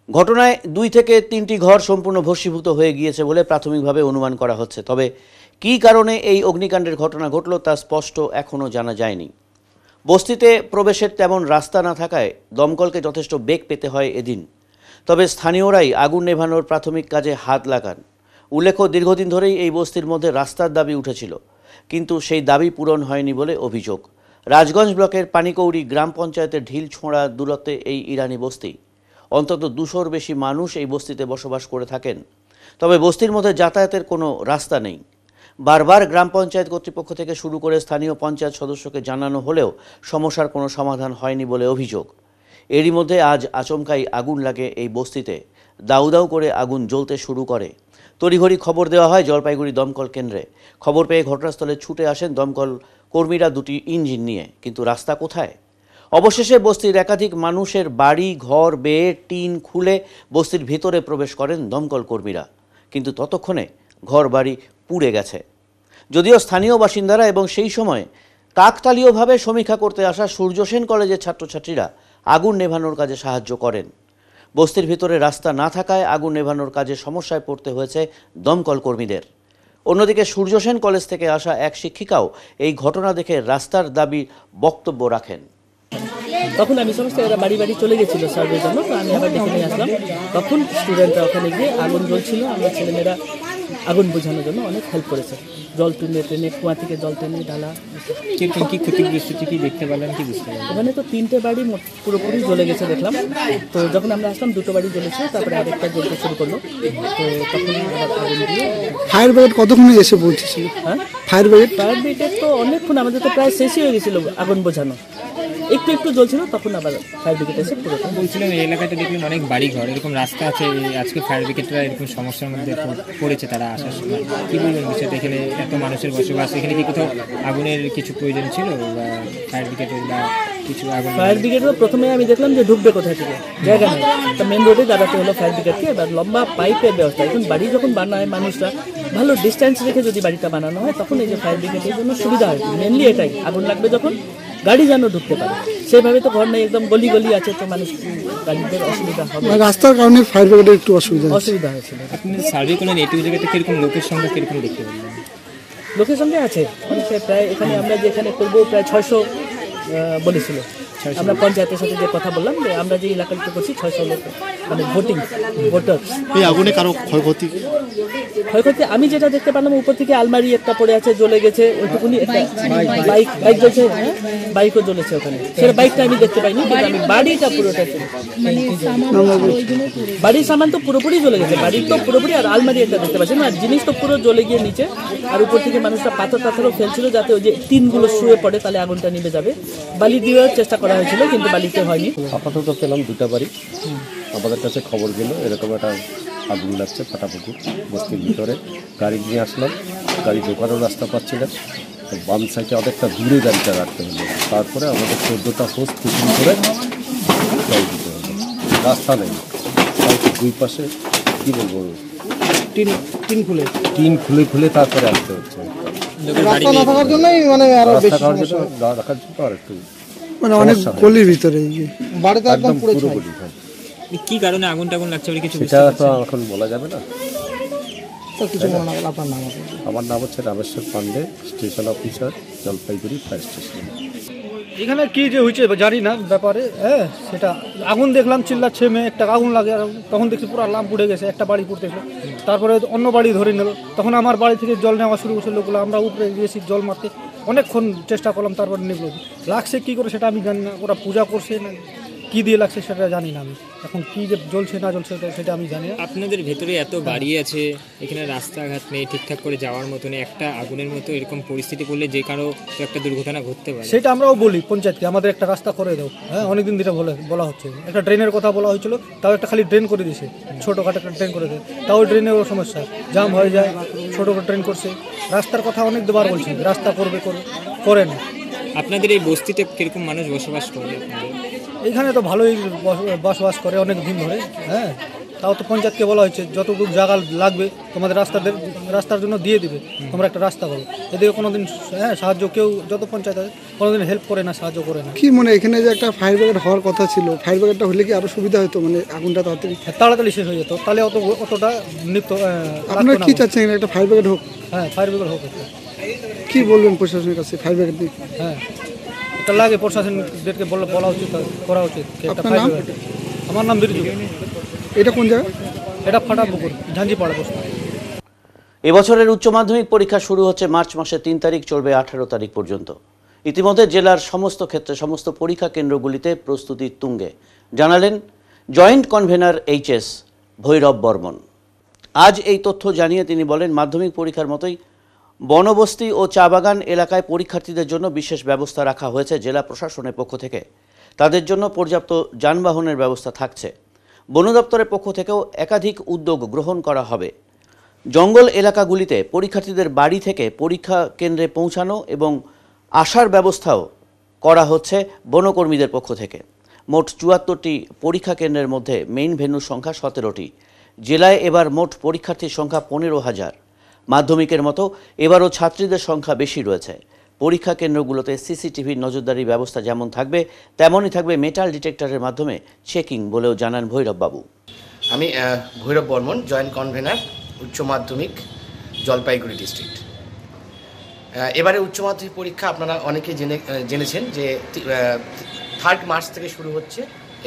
ঘটনায় 2 থেকে 3টি ঘর সম্পূর্ণ ভস্মীভূত হয়ে গিয়েছে বলে প্রাথমিকভাবে অনুমান করা হচ্ছে। তবে কী কারণে এই অগ্নিকাণ্ডের ঘটনা ঘটল তা স্পষ্ট এখনও জানা যায়নি। বস্তিতে প্রবেশের তেমন রাস্তা না থাকায় দমকলকে যথেষ্ট বেগ পেতে হয় এদিন। তবে স্থানীয়রাই আগুন নেভানোর প্রাথমিক কাজে হাত লাগান। উল্লেখ্য, দীর্ঘদিন ধরেই এই বস্তির মধ্যে রাস্তার দাবি উঠেছিল, কিন্তু সেই দাবি পূরণ হয়নি বলে অভিযোগ। রাজগঞ্জ ব্লকের পানিকৌড়ি গ্রাম পঞ্চায়েতের ঢিলছোঁড়া দূরত্বে এই ইরানি বস্তি। অন্তত 200-র বেশি মানুষ এই বস্তিতে বসবাস করে থাকেন। তবে বস্তির মধ্যে যাতায়াতের কোনো রাস্তা নেই। বারবার গ্রাম পঞ্চায়েত কর্তৃপক্ষ থেকে শুরু করে স্থানীয় পঞ্চায়েত সদস্যকে জানানো হলেও সমস্যার কোনো সমাধান হয়নি বলে অভিযোগ। এরই মধ্যে আজ আচমকাই আগুন লাগে এই বস্তিতে। দাউ দাউ করে আগুন জ্বলতে শুরু করে। তড়িঘড়ি খবর দেওয়া হয় জলপাইগুড়ি দমকল কেন্দ্রে। খবর পেয়ে ঘটনাস্থলে ছুটে আসেন দমকল কর্মীরা 2টি ইঞ্জিন নিয়ে, কিন্তু রাস্তা কোথায়? অবশেষে বস্তির একাধিক মানুষের বাড়ি ঘর বেয়ে টিন খুলে বস্তির ভিতরে প্রবেশ করেন দমকল কর্মীরা, কিন্তু ততক্ষণে ঘর বাড়ি পুড়ে গেছে। যদিও স্থানীয় বাসিন্দারা এবং সেই সময় কাকতালীয়ভাবে সমীক্ষা করতে আসা সূর্যসেন কলেজের ছাত্রছাত্রীরা আগুন নেভানোর কাজে সাহায্য করেন। বস্তির ভিতরে রাস্তা না থাকায় আগুন নেভানোর কাজে সমস্যায় পড়তে হয়েছে দমকল কর্মীদের। অন্যদিকে সূর্যসেন কলেজ থেকে আসা এক শিক্ষিকাও এই ঘটনা দেখে রাস্তার দাবি বক্তব্য রাখেন। তখন আমি সমস্ত এরা বাড়ি বাড়ি চলে গেছিল সার্ভের জন্য, তো আমি আবার ডেকে নিয়ে আসলাম। তখন স্টুডেন্টরা ওখানে গিয়ে আগুন জ্বলছিল, আমরা ছেলেমেয়েরা আগুন বোঝানোর জন্য অনেক হেল্প করেছে। জল টেনে কুয়া থেকে জল টেনে ঢালা। কি ক্ষতিগ্রস্ত কি দেখতে পেলেন, কি বুঝতে পারলেন? ওখানে তো 3টে বাড়ি পুরোপুরি জ্বলে গেছে দেখলাম। তো যখন আমরা আসলাম 2টো বাড়ি জ্বলেছিল, তারপরে আরেকটা জ্বলতে শুরু করলো। তো তখন আগুন দিয়ে ফায়ার ব্রিগেড কতক্ষণ এসে পৌঁছেছিল? হ্যাঁ, ফায়ার ব্রিগেড তো অনেকক্ষণ, আমাদের তো প্রায় শেষই হয়ে গেছিল আগুন বোঝানো। একটু একটু জ্বলছিল, তখন আবার ফায়ার ব্রিগেড এসে পুরো। বলছিলেন এই এলাকাতে দেখলেন অনেক বাড়ি ঘর, এরকম রাস্তা আছে, আজকে ফায়ার ব্রিগেডরা এরকম সমস্যার মধ্যে পড়েছে তারা আসার সময়। কী বলবেন বিষয়টা? এখানে এত মানুষের বসবাস, এখানে কি কোথাও আগুনের কিছু প্রয়োজন ছিল বা ফায়ার ব্রিগেডের বা কিছু আগুন? ফায়ার ব্রিগেডও প্রথমে আমি দেখলাম যে ঢুকবে কোথায় থেকে, জায়গা নেই। তো মেন রোডে দাঁড়াতে হলো ফায়ার ব্রিগেডকে। এবার লম্বা পাইপের ব্যবস্থা। এখন বাড়ি যখন বানায় মানুষরা ভালো ডিস্টেন্স রেখে যদি বাড়িটা বানানো হয়, তখন এই যে ফায়ার ব্রিগেডের জন্য সুবিধা হয়। মেনলি এটাই, আগুন লাগবে যখন গাড়ি যেন ঢুকতে পারে, সেভাবে তো ঘর নেই, একদম গলি গলি আছে, তো মানুষ গাড়িদের অসুবিধা হবে। রাস্তার কারণে ফায়ার ব্রিগেডের একটু অসুবিধা হয়েছিল। আপনি সার্ভে করলেন এটুকু জায়গাতে কিরকম লোকের সংখ্যা কিরকম দেখতে পারলেন? লোকের সংখ্যা আছে প্রায়, এখানে আমরা যেখানে করবো প্রায় 600 বলেছিল। আমরা পঞ্চায়েতের সাথে যে কথা বললাম যে আমরা যে এলাকাতে করছি 600 লোক মানে ভোটার। এই আগুনে কারো ক্ষয়ক্ষতি আমি যেটা দেখতে পারলাম, উপর থেকে আলমারি একটা পড়ে আছে, জ্বলে গেছে ওইটুকুনি। বাইক জ্বলছে, বাইকও জ্বলেছে ওখানে, সেটা বাইকটা আমি দেখতে পাইনি, কিন্তু আমি বাড়িটা পুরোটা বাড়ির সামান তো পুরোপুরি জ্বলে গেছে, বাড়ির তো পুরোপুরি, আর আলমারি একটা দেখতে পাচ্ছি না, জিনিস তো পুরো জ্বলে গিয়ে নিচে। আর উপর থেকে মানুষটা পাথরও ফেলছিল যাতে ওই যে টিনগুলো শুয়ে পড়ে, তাহলে আগুনটা নিভে যাবে। বালি দেওয়ার চেষ্টা করা হয়েছিল কিন্তু বালিতে হয়নি। আপাতত পেলাম 2টা বাড়ি। আমাদের কাছে খবর গেল এরকম একটা আগুন লাগছে ফাটাপুকুর বস্তির ভিতরে। গাড়ি নিয়ে আসলাম, গাড়ি ঢোকানোর রাস্তা পাচ্ছিলাম, তো বাম সাইডে অনেকটা দূরে গাড়িটা রাখতে হলো। তারপরে আমাদের 14টা হোস পুকুর করে জল দিতে হলো, রাস্তা নেই। দুই পাশে কী বলবো, টিন খুলে তারপরে আসতে হচ্ছে। রাস্তা না থাকার জন্যই মানে আরো বেশি সমস্যা, রাখার জন্য আর একটু মানে অনেক গলির ভিতরে বাড়িতে একদম পুরো পুরোপুরি। কি কারণে আগুন লাগছে বলে কিছু সেটা তো এখন বলা যাবে না। কিছু মনে না। আপনার নাম? আমার নাম হচ্ছে Rameshwar Pandey, station officer, Jalpaiguri fire station. এখানে কি যে হয়েছে জানি না ব্যাপারে, হ্যাঁ সেটা আগুন দেখলাম চিল্লাচ্ছে, মেয়ে একটা আগুন লাগে, আর তখন দেখছি পুরো লাম পুড়ে গেছে, একটা বাড়ি পুড়তেছিল, তারপরে অন্য বাড়ি ধরে নিল, তখন আমার বাড়ি থেকে জল নেওয়া শুরু করছে লোকগুলো, আমরা উপরে গিয়েছি জল মারতে, অনেকক্ষণ চেষ্টা করলাম, তারপরে নিবল। লাগছে কী করে সেটা আমি জানি না, ওরা পূজা করছে না কী দিয়ে লাগছে সেটা জানি না আমি, এখন কী যে জ্বলছে না জ্বলছে সেটা আমি জানি না। আপনাদের ভেতরে এত বাড়ি আছে, এখানে রাস্তাঘাট নেই, ঠিকঠাক করে যাওয়ার মতো নেই, একটা আগুনের মতো এরকম পরিস্থিতি করলে যে কারো একটা দুর্ঘটনা ঘটতে পারে। সেটা আমরাও বলি পঞ্চায়েতকে, আমাদের একটা রাস্তা করে দাও। হ্যাঁ, অনেকদিন ধরে বলা হচ্ছে, একটা ড্রেনের কথা বলা হয়েছিল, তাও একটা খালি ড্রেন করে দিয়েছে, ছোটোখাটো একটা ড্রেন করে দেয়, তাও ড্রেনেরও সমস্যা, জাম হয়ে যায়, ছোটো ড্রেন করছে। রাস্তার কথা অনেক বার বলছে, রাস্তা করে না। আপনাদের এই বস্তিতে কিরকম মানুষ বসবাস করে? এইখানে তো ভালোই বসবাস করে অনেক দিন ধরে। হ্যাঁ, তাও তো পঞ্চায়েতকে বলা হয়েছে যতটুকু জায়গা লাগবে তোমাদের রাস্তার জন্য দিয়ে দিবে, তোমরা একটা রাস্তা করো। এদিকে কোনোদিন সাহায্য কেউ, যত পঞ্চায়েত আছে কোনোদিন হেল্প করে না, সাহায্য করে না। কি মনে এখানে যে একটা ফায়ার ব্রিগেড হওয়ার কথা ছিল, ফায়ার ব্রিগেডটা হলে কি আরো সুবিধা হতো, মানে আগুনটা তাড়াতাড়ি শেষ হয়ে যেত, তাহলে অতটা নিত্য। আপনারা কি চাচ্ছেন, একটা ফায়ার ব্রিগেড হোক? হ্যাঁ, ফায়ার ব্রিগেড হোক। কি বলবেন প্রশাসনের কাছে ফায়ার ব্রিগেড নিয়ে? হ্যাঁ, এটা লাগে, প্রশাসনদেরকে বলা উচিত, করা উচিত। আমার নাম বিরজু। এটা কোন জায়গা? এটা ফাটাপুকুর, ঝাঞ্জিপাড়া বস্তি। এবছরের উচ্চ মাধ্যমিক পরীক্ষা শুরু হচ্ছে মার্চ মাসের 3 তারিখ, চলবে 18 তারিখ পর্যন্ত। ইতিমধ্যে জেলার সমস্ত ক্ষেত্রে সমস্ত পরীক্ষা কেন্দ্রগুলিতে প্রস্তুতি তুঙ্গে, জানালেন joint convener HS Bhairab Barman. আজ এই তথ্য জানিয়ে তিনি বলেন, মাধ্যমিক পরীক্ষার মতোই বনবস্তি ও চা বাগান এলাকায় পরীক্ষার্থীদের জন্য বিশেষ ব্যবস্থা রাখা হয়েছে জেলা প্রশাসনের পক্ষ থেকে। তাদের জন্য পর্যাপ্ত যানবাহনের ব্যবস্থা থাকছে। বন দপ্তরের পক্ষ থেকেও একাধিক উদ্যোগ গ্রহণ করা হবে। জঙ্গল এলাকাগুলিতে পরীক্ষার্থীদের বাড়ি থেকে পরীক্ষা কেন্দ্রে পৌঁছানো এবং আসার ব্যবস্থাও করা হচ্ছে বনকর্মীদের পক্ষ থেকে। মোট 74টি পরীক্ষা কেন্দ্রের মধ্যে মেইন ভেন্যুর সংখ্যা 17টি। জেলায় এবার মোট পরীক্ষার্থীর সংখ্যা 15,000। মাধ্যমিকের মতো এবারও ছাত্রীদের সংখ্যা বেশি রয়েছে। পরীক্ষা কেন্দ্রগুলোতে সিসিটিভির নজরদারি ব্যবস্থা যেমন থাকবে, তেমনই থাকবে মেটাল ডিটেক্টরের মাধ্যমে চেকিং বলেও জানান ভৈরব বাবু। আমি ভৈরব বর্মন, জয়েন্ট কনভেনার উচ্চ মাধ্যমিক, জলপাইগুড়ি ডিস্ট্রিক্ট। এবারে উচ্চ মাধ্যমিক পরীক্ষা আপনারা অনেকে জেনেছেন যে 3 মার্চ থেকে শুরু হচ্ছে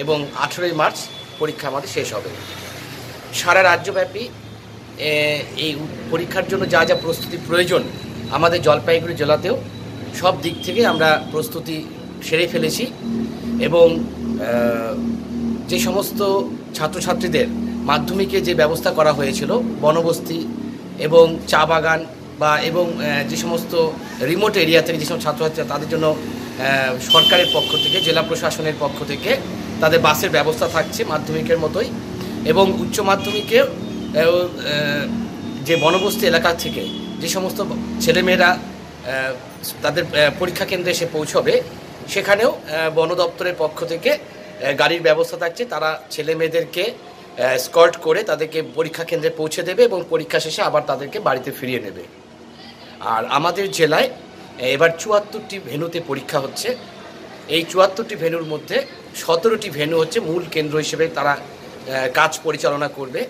এবং 18 মার্চ পরীক্ষা আমাদের শেষ হবে। সারা রাজ্যব্যাপী এই পরীক্ষার জন্য যা যা প্রস্তুতি প্রয়োজন, আমাদের জলপাইগুড়ি জেলাতেও সব দিক থেকে আমরা প্রস্তুতি সেরে ফেলেছি এবং যে সমস্ত ছাত্রছাত্রীদের মাধ্যমিকে যে ব্যবস্থা করা হয়েছিল, বনবস্তি এবং চা বাগান এবং যে সমস্ত রিমোট এরিয়া থেকে যে সমস্ত ছাত্রছাত্রীরা, তাদের জন্য সরকারের পক্ষ থেকে, জেলা প্রশাসনের পক্ষ থেকে তাদের বাসের ব্যবস্থা থাকছে মাধ্যমিকের মতোই। এবং উচ্চ মাধ্যমিকে যে বনবস্তি এলাকা থেকে যে সমস্ত ছেলেমেয়েরা তাদের পরীক্ষা কেন্দ্রে এসে পৌঁছবে, সেখানেও বন দপ্তরের পক্ষ থেকে গাড়ির ব্যবস্থা থাকছে। তারা ছেলে মেয়েদেরকে স্কর্ট করে তাদেরকে পরীক্ষা কেন্দ্রে পৌঁছে দেবে এবং পরীক্ষা শেষে আবার তাদেরকে বাড়িতে ফিরিয়ে নেবে। আর আমাদের জেলায় এবার 74টি ভেন্যুতে পরীক্ষা হচ্ছে। এই ৭৪টি ভেন্যুর মধ্যে ১৭টি ভেন্যু হচ্ছে মূল কেন্দ্র হিসেবে তারা কাজ পরিচালনা করবে।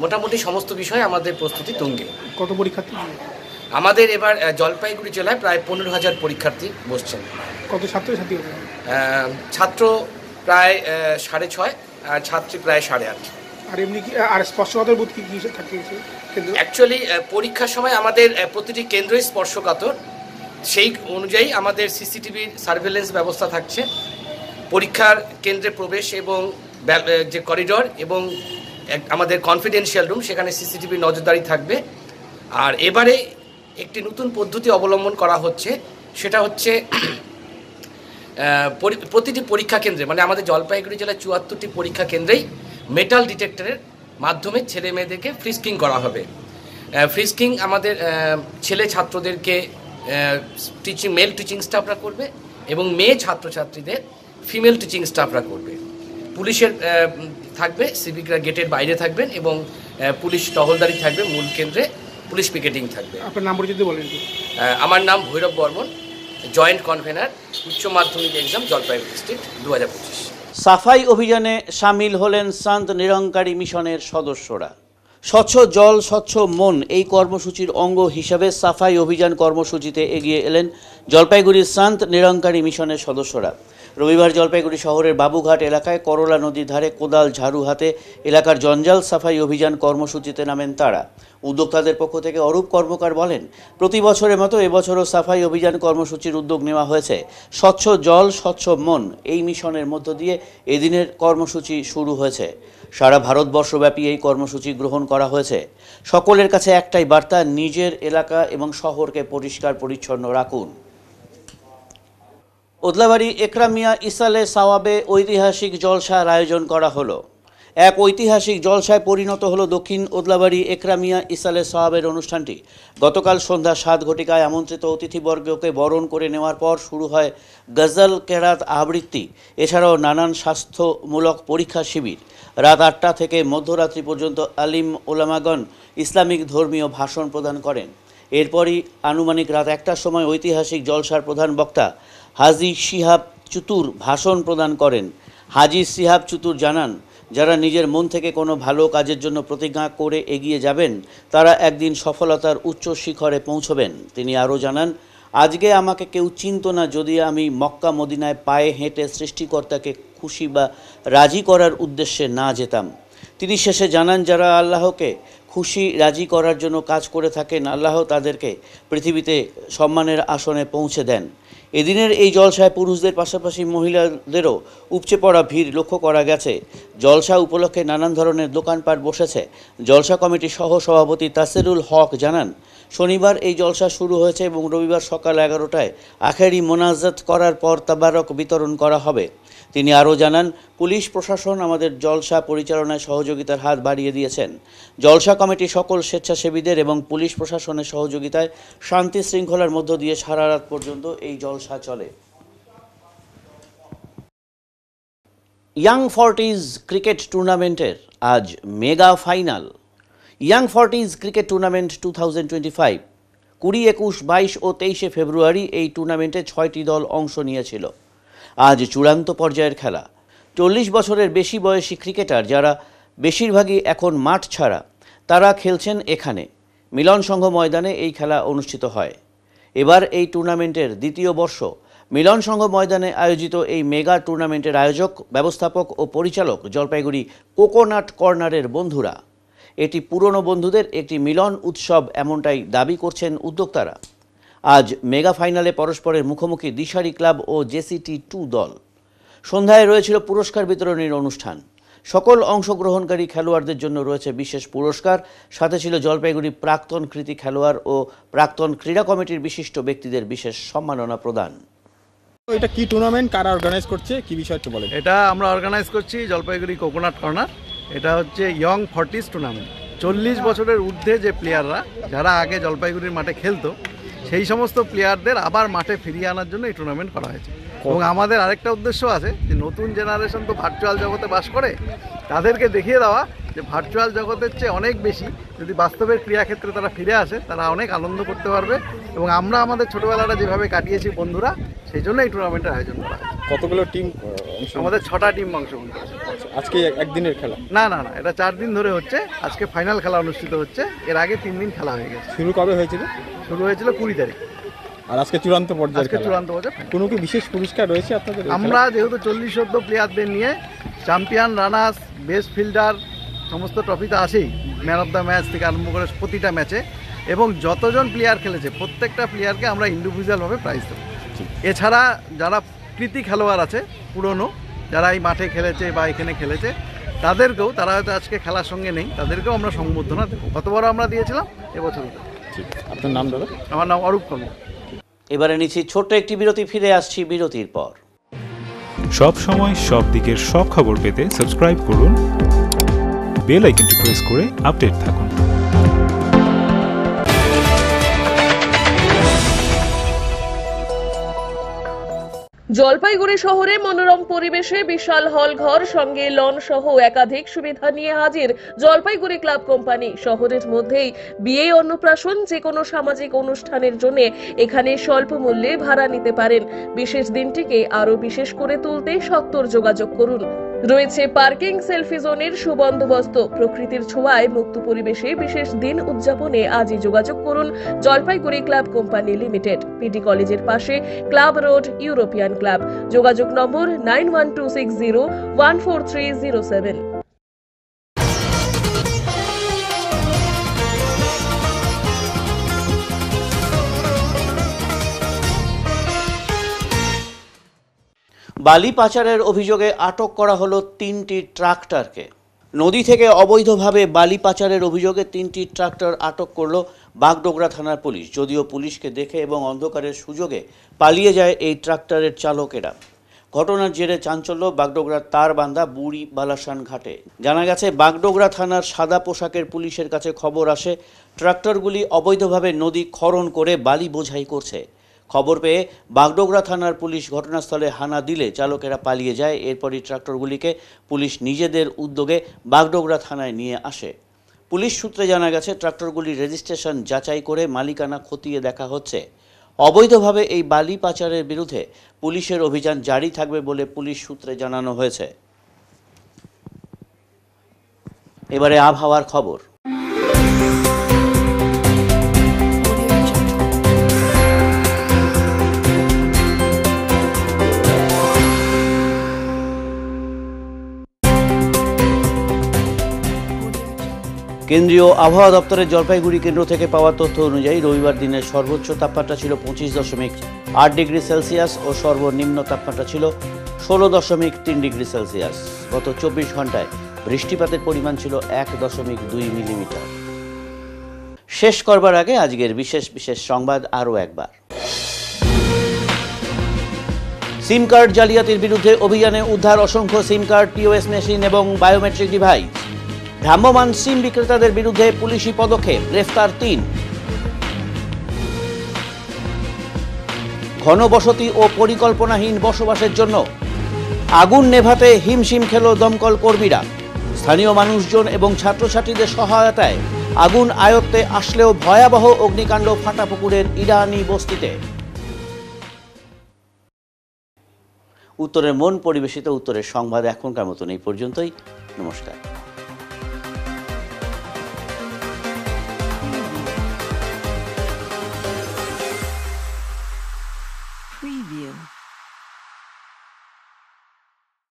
মোটামুটি সমস্ত বিষয়ে আমাদের প্রস্তুতি তুঙ্গে। কত পরীক্ষার্থী? আমাদের এবার জলপাইগুড়ি জেলায় প্রায় ১৫,০০০ পরীক্ষার্থী বসছেন। কত ছাত্রছাত্রী? ছাত্র প্রায় ৬.৫ আর ছাত্রী প্রায় ৮.৫। আর এমনি কি আর স্পর্শকাতর বুথ কি থাকে? অ্যাকচুয়ালি পরীক্ষার সময় আমাদের প্রতিটি কেন্দ্রই স্পর্শকাতর, সেই অনুযায়ী আমাদের সিসিটিভির সার্ভেলেন্স ব্যবস্থা থাকছে। পরীক্ষার কেন্দ্রে প্রবেশ এবং যে করিডর এবং আমাদের কনফিডেন্সিয়াল রুম, সেখানে সিসিটিভি নজরদারি থাকবে। আর এবারে একটি নতুন পদ্ধতি অবলম্বন করা হচ্ছে, সেটা হচ্ছে প্রতিটি পরীক্ষা কেন্দ্রে, মানে আমাদের জলপাইগুড়ি জেলার ৭৪টি পরীক্ষা কেন্দ্রেই মেটাল ডিটেক্টরের মাধ্যমে ছেলে মেয়েদেরকে ফ্রিস্কিং করা হবে। ফ্রিস্কিং আমাদের ছেলে ছাত্রদেরকে মেল টিচিং স্টাফরা করবে এবং মেয়ে ছাত্রছাত্রীদের ফিমেল টিচিং স্টাফরা করবে। পুলিশের থাকবে, সিভিকরা গেটের বাইরে থাকবেন এবং পুলিশ টহলদারি থাকবে মূল কেন্দ্রে, পুলিশ পিকেটিং থাকবে। আপনার নাম যদি বলেন। আমার নাম ভৈরব বর্মন, জয়েন্ট কনভেনার উচ্চ মাধ্যমিক এক্সাম জলপাইগুড়ি ডিস্ট্রিক্ট ২০২৫। সাফাই অভিযানে সামিল হলেন সন্ত নিরঙ্কারী মিশনের সদস্যরা। স্বচ্ছ জল স্বচ্ছ মন এই কর্মসূচির অঙ্গ হিসাবে সাফাই অভিযান কর্মসূচিতে এগিয়ে এলেন জলপাইগুড়ির সন্ত নিরঙ্কারী মিশনের সদস্যরা। রবিবার জলপাইগুড়ি শহরের বাবুঘাট এলাকায় করলা নদীর ধারে কোদাল ঝাড়ু হাতে এলাকার জঞ্জাল সাফাই অভিযান কর্মসূচিতে নামেন তারা। উদ্যোক্তাদের পক্ষ থেকে অরূপ কর্মকার বলেন, প্রতি বছরের মতো এবছরও সাফাই অভিযান কর্মসূচির উদ্যোগ নেওয়া হয়েছে। স্বচ্ছ জল স্বচ্ছ মন এই মিশনের মধ্য দিয়ে এদিনের কর্মসূচি শুরু হয়েছে। সারা ভারতবর্ষব্যাপী এই কর্মসূচি গ্রহণ করা হয়েছে। সকলের কাছে একটাই বার্তা, নিজের এলাকা এবং শহরকে পরিষ্কার পরিচ্ছন্ন রাখুন। ওদলাবাড়ি একরামিয়া ইসালে সাওয়াবে ঐতিহাসিক জলসার আয়োজন করা হলো। এক ঐতিহাসিক জলসায় পরিণত হলো দক্ষিণ ওদলাবাড়ি একরামিয়া ইসালে সাওয়াবের অনুষ্ঠানটি। গতকাল সন্ধ্যা ৭ ঘটিকায় আমন্ত্রিত অতিথিবর্গকে বরণ করে নেওয়ার পর শুরু হয় গজল কেরাত আবৃত্তি, এছাড়াও নানান স্বাস্থ্যমূলক পরীক্ষা শিবির। রাত ৮টা থেকে মধ্যরাত্রি পর্যন্ত আলিম ওলামাগণ ইসলামিক ধর্মীয় ভাষণ প্রদান করেন। এরপরই আনুমানিক রাত ১টার সময় ঐতিহাসিক জলসার প্রধান বক্তা হাজি শিহাব চুতুর ভাষণ প্রদান করেন। হাজি শিহাব চুতুর জানান, যারা নিজের মন থেকে কোনো ভালো কাজের জন্য প্রতিজ্ঞা করে এগিয়ে যাবেন তারা একদিন সফলতার উচ্চ শিখরে পৌঁছবেন। তিনি আরও জানান, আজকে আমাকে কেউ চিনত না যদি আমি মক্কা মদিনায় পায়ে হেঁটে সৃষ্টিকর্তাকে খুশি বা রাজি করার উদ্দেশ্যে না যেতাম। তিনি শেষে জানান, যারা আল্লাহকে খুশি রাজি করার জন্য কাজ করে থাকেন, আল্লাহ তাদেরকে পৃথিবীতে সম্মানের আসনে পৌঁছে দেন। এদিনের এই জলসায় পুরুষদের পাশাপাশি মহিলাদেরও উপচে পড়া ভিড় লক্ষ্য করা গেছে। জলসা উপলক্ষে নানান ধরনের দোকানপাট বসেছে। জলসা কমিটির সহ সভাপতি তাসিরুল হক জানান, শনিবার এই জলসা শুরু হয়েছে এবং রবিবার সকাল 11টায় আখেরি মোনাজাত করার পর তাবারক বিতরণ করা হবে। তিনি আরও জানান, পুলিশ প্রশাসন আমাদের জলসা পরিচালনায় সহযোগিতার হাত বাড়িয়ে দিয়েছেন। জলসা কমিটি সকল স্বেচ্ছাসেবীদের এবং পুলিশ প্রশাসনের সহযোগিতায় শান্তি শৃঙ্খলার মধ্য দিয়ে সারা রাত পর্যন্ত এই জলসা চলে। ইয়াং ফর্টিজ ক্রিকেট টুর্নামেন্টের আজ mega final. Young Fortis cricket tournament 2025 20, 21, 22 ও 23 ফেব্রুয়ারি এই টুর্নামেন্টে 6টি দল অংশ নিয়েছিল। আজ চূড়ান্ত পর্যায়ের খেলা। 40 বছরের বেশি বয়সী ক্রিকেটার যারা বেশিরভাগই এখন মাঠ ছাড়া, তারা খেলছেন এখানে। মিলন সংঘ ময়দানে এই খেলা অনুষ্ঠিত হয়। এবার এই টুর্নামেন্টের দ্বিতীয় বর্ষ। মিলন সংঘ ময়দানে আয়োজিত এই মেগা টুর্নামেন্টের আয়োজক, ব্যবস্থাপক ও পরিচালক জলপাইগুড়ি কোকোনাট কর্নারের বন্ধুরা। এটি পুরনো বন্ধুদের একটি মিলন উৎসব, এমনটাই দাবি করছেন উদ্যোক্তারা। আজ মেগা ফাইনালে পরস্পরের মুখোমুখি দিশারি ক্লাব ও JCT2 দল। সন্ধ্যায় রয়েছিল পুরস্কার বিতরণের অনুষ্ঠান। সকল অংশগ্রহণকারী খেলোয়াড়দের জন্য রয়েছে বিশেষ পুরস্কার, সাথে ছিল জলপাইগুড়ি প্রাক্তন কৃতি খেলোয়াড় ও প্রাক্তন ক্রীড়া কমিটির বিশিষ্ট ব্যক্তিদের বিশেষ সম্মাননা প্রদান। এটা কি টুর্নামেন্ট, কারা অর্গানাইজ করছে, কি বিষয় একটু বলেন। এটা আমরা অর্গানাইজ করছি জলপাইগুড়ি কোকোনাট কর্নার। এটা হচ্ছে ইয়ং ফর্টিস টুর্নামেন্ট। 40 বছরের ঊর্ধ্বে যে প্লেয়াররা, যারা আগে জলপাইগুড়ির মাঠে খেলতো, সেই সমস্ত প্লেয়ারদের আবার মাঠে ফিরিয়ে আনার জন্য এই টুর্নামেন্ট করা হয়েছে। এবং আমাদের আরেকটা উদ্দেশ্য আছে যে নতুন জেনারেশন তো ভার্চুয়াল জগতে বাস করে, তাদেরকে দেখিয়ে দেওয়া যে ভার্চুয়াল জগতের চেয়ে অনেক বেশি যদি বাস্তবের ক্রিয়াক্ষেত্রে তারা ফিরে আসে, তারা অনেক আনন্দ করতে পারবে। এবং আমরা আমাদের ছোটোবেলাটা যেভাবে কাটিয়েছি বন্ধুরা, সেই জন্য এই টুর্নামেন্টের আয়োজন করা হয়। কতগুলো টিম আমাদের 6টা টিম অংশগ্রহণ করেছে। আজকে একদিনের খেলা? না, এটা 4 দিন ধরে হচ্ছে। আজকে ফাইনাল খেলা অনুষ্ঠিত হচ্ছে। এর আগে 3 দিন খেলা হয়ে গেছে। শুরু কবে হয়েছিল? শুরু হয়েছিল 20 তারিখ। আর আজকে চূড়ান্ত পর্যায়ে? আজকে চূড়ান্ত পর্যায়ে। কোনো কি বিশেষ পুরস্কার রয়েছে আপনাদের? আমরা যেহেতু 40-40 প্লেয়ারদের নিয়ে চ্যাম্পিয়ন, রানার্স, বেস্ট ফিল্ডার সমস্ত ট্রফি তো আসেই, ম্যান অফ দ্য ম্যাচ থেকে আরম্ভ করে প্রতিটা ম্যাচে, এবং যতজন প্লেয়ার খেলেছে প্রত্যেকটা প্লেয়ারকে আমরা ইন্ডিভিজুয়ালভাবে প্রাইজ দেবো। এছাড়া যারা কৃতি খেলোয়াড় আছে পুরনো, যারা এই মাঠে খেলেছে বা এখানে খেলেছে, তাদেরকেও, তারা হয়তো আজকে খেলার সঙ্গে নেই, তাদেরকেও আমরা সংবর্ধনা দেবো। গতবারও আমরা দিয়েছিলাম, এবছরও। আপনার নাম দাদা? আমার নাম অরূপ কর্মকার। এবারে নিচ্ছি ছোট্ট একটি বিরতি, ফিরে আসছি বিরতির পর। সব সময় সব দিকের সব খবর পেতে সাবস্ক্রাইব করুন, বেল আইকনটি প্রেস করে আপডেট থাকুন। জলপাইগুড়ি শহরে মনোরম পরিবেশে বিশাল হল ঘর সঙ্গে লন সহ একাধিক সুবিধা নিয়ে হাজির জলপাইগুড়ি ক্লাব কোম্পানি। শহরের মধ্যেই বিয়ে, অন্নপ্রাশন, যে কোনো সামাজিক অনুষ্ঠানের জন্য এখানে স্বল্প মূল্যে ভাড়া নিতে পারেন। বিশেষ দিনটিকে আরো বিশেষ করে তুলতে সত্বর যোগাযোগ করুন। রয়েছে পার্কিং, সেলফি জোনের সুবন্দোবস্ত। প্রকৃতির ছোঁয়ায় মুক্ত পরিবেশে বিশেষ দিন উদযাপনে আজই যোগাযোগ করুন Jalpaiguri club company limited, PD কলেজের পাশে, ক্লাব রোড, ইউরোপিয়ান ক্লাব। যোগাযোগ নম্বর 9126014307। বালি পাচারের অভিযোগে আটক করা হলো 3টি ট্রাক্টরকে। নদী থেকে অবৈধভাবে বালি পাচারের অভিযোগে 3টি ট্রাক্টর আটক করল বাগডোগরা থানার পুলিশ। যদিও পুলিশকে দেখে এবং অন্ধকারের সুযোগে পালিয়ে যায় এই ট্রাক্টরের চালকেরা। ঘটনার জেরে চাঞ্চল্য বাগডোগরার তারবান্ধা বুড়ি বালাসান ঘাটে। জানা গেছে, বাগডোগরা থানার সাদা পোশাকের পুলিশের কাছে খবর আসে ট্রাক্টরগুলি অবৈধভাবে নদী খনন করে বালি বোঝাই করছে। খবর পেয়ে বাগডোগরা থানার পুলিশ ঘটনাস্থলে হানা দিলে চালকেরা পালিয়ে যায়। এরপরই ট্রাক্টরগুলিকে পুলিশ নিজেদের উদ্যোগে বাগডোগরা থানায় নিয়ে আসে। পুলিশ সূত্রে জানা গেছে, ট্রাক্টরগুলির রেজিস্ট্রেশন যাচাই করে মালিকানা খতিয়ে দেখা হচ্ছে। অবৈধভাবে এই বালি পাচারের বিরুদ্ধে পুলিশের অভিযান জারি থাকবে বলে পুলিশ সূত্রে জানানো হয়েছে। এবারে আবহাওয়ার খবর। কেন্দ্রীয় আবহাওয়া দপ্তরের জলপাইগুড়ি কেন্দ্র থেকে পাওয়া তথ্য অনুযায়ী রবিবার দিনের সর্বোচ্চ তাপমাত্রা ছিল 25.8 ডিগ্রি সেলসিয়াস ও সর্বনিম্ন তাপমাত্রা ছিল 16.3 ডিগ্রি সেলসিয়াস। গত 24 ঘন্টায় বৃষ্টিপাতের পরিমাণ ছিল 1.2 মিলিমিটার। শেষ করবার আগে আজকের বিশেষ সংবাদ আরও একবার। সিম কার্ড জালিয়াতির বিরুদ্ধে অভিযানে উদ্ধার অসংখ্য সিম কার্ড, পিওএস মেশিন এবং বায়োমেট্রিক ডিভাইস। ভ্রাম্যমাণ সিম বিক্রেতাদের বিরুদ্ধে পুলিশি পদক্ষেপ, গ্রেফতার 3। ঘনবসতি ও পরিকল্পনাহীন বসবাসের জন্য আগুন নেভাতে হিমশিম খেল দমকল কর্মীরা। স্থানীয় মানুষজন এবং ছাত্রছাত্রীদের সহায়তায় আগুন আয়ত্তে আসলেও ভয়াবহ অগ্নিকাণ্ড ফাটাপুকুরের ইরানি বস্তিতে। উত্তরের মন পরিবেশিত উত্তরের সংবাদ এখনকার মতন এই পর্যন্তই। নমস্কার।